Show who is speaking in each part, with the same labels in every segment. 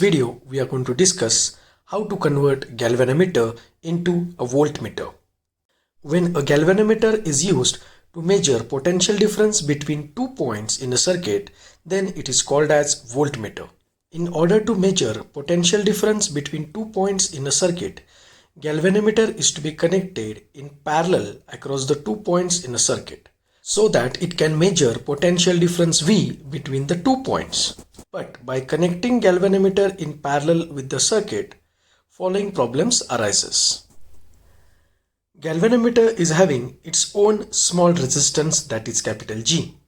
Speaker 1: video, we are going to discuss how to convert galvanometer into a voltmeter. When a galvanometer is used to measure potential difference between 2 points in a circuit, then it is called as voltmeter. In order to measure potential difference between 2 points in a circuit, galvanometer is to be connected in parallel across the 2 points in a circuit, so that it can measure potential difference V between the 2 points. But by connecting galvanometer in parallel with the circuit, following problems arises. Galvanometer is having its own small resistance, that is capital G.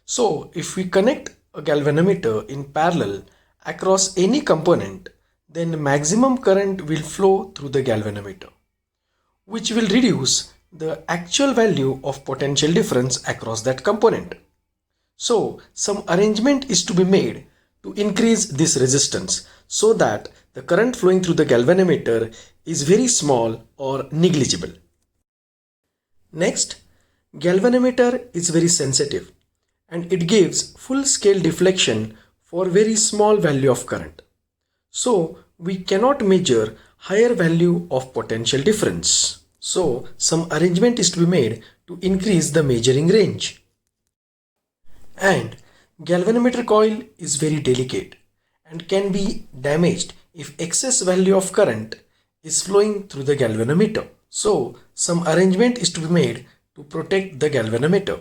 Speaker 1: So if we connect a galvanometer in parallel across any component, then maximum current will flow through the galvanometer, which will reduce the actual value of potential difference across that component. So some arrangement is to be made to increase this resistance so that the current flowing through the galvanometer is very small or negligible. Next, galvanometer is very sensitive and it gives full scale deflection for very small value of current. So we cannot measure higher value of potential difference. So some arrangement is to be made to increase the measuring range. And galvanometer coil is very delicate and can be damaged if excess value of current is flowing through the galvanometer. So some arrangement is to be made to protect the galvanometer.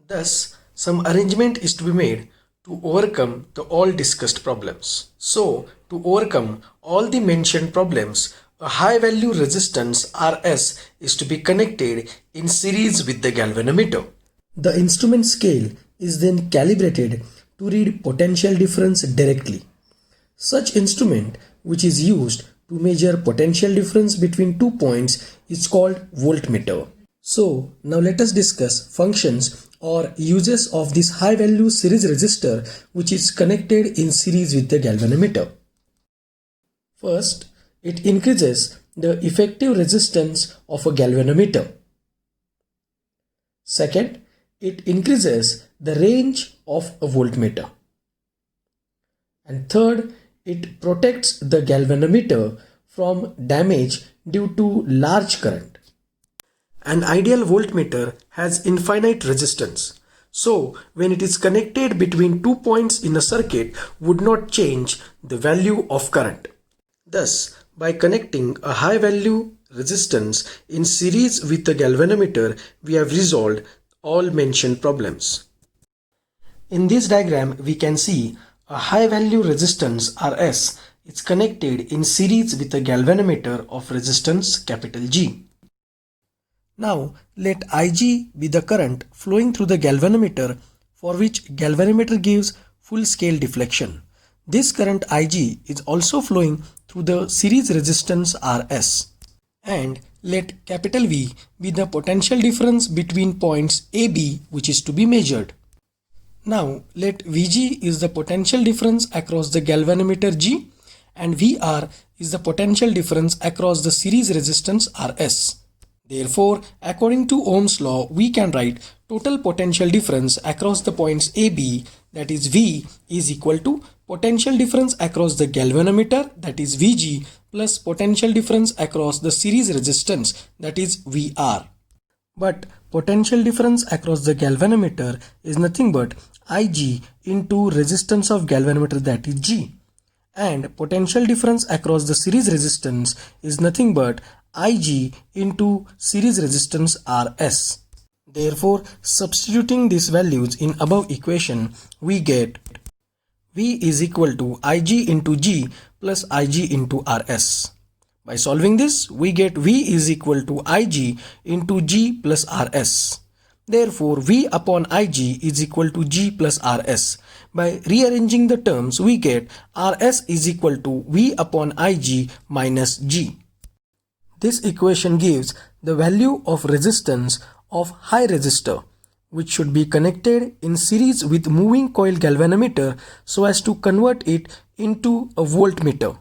Speaker 1: Thus, some arrangement is to be made to overcome the all discussed problems. So to overcome all the mentioned problems, a high value resistance Rs is to be connected in series with the galvanometer. The instrument scale is then calibrated to read potential difference directly. Such instrument, which is used to measure potential difference between 2 points, is called voltmeter. So now let us discuss functions or uses of this high value series resistor which is connected in series with the galvanometer. First, it increases the effective resistance of a galvanometer. Second, it increases the range of a voltmeter. And third, it protects the galvanometer from damage due to large current. An ideal voltmeter has infinite resistance. So when it is connected between 2 points in a circuit, would not change the value of current. Thus, by connecting a high value resistance in series with the galvanometer, we have resolved all mentioned problems. In this diagram, we can see a high value resistance Rs is connected in series with a galvanometer of resistance capital G. Now let Ig be the current flowing through the galvanometer, for which galvanometer gives full scale deflection. This current Ig is also flowing through the series resistance Rs. And let capital V be the potential difference between points AB which is to be measured. Now let Vg is the potential difference across the galvanometer G and Vr is the potential difference across the series resistance Rs. Therefore, according to Ohm's law, we can write total potential difference across the points AB, that is V, is equal to potential difference across the galvanometer, that is Vg, plus potential difference across the series resistance, that is Vr. But potential difference across the galvanometer is nothing but Ig into resistance of galvanometer, that is G. And potential difference across the series resistance is nothing but Ig into series resistance Rs. Therefore, substituting these values in above equation, we get V is equal to Ig into G plus Ig into Rs. By solving this, we get V is equal to Ig into G plus Rs. Therefore, V upon Ig is equal to G plus Rs. By rearranging the terms, we get Rs is equal to V upon Ig minus G. This equation gives the value of resistance of high resistor, which should be connected in series with moving coil galvanometer so as to convert it into a voltmeter.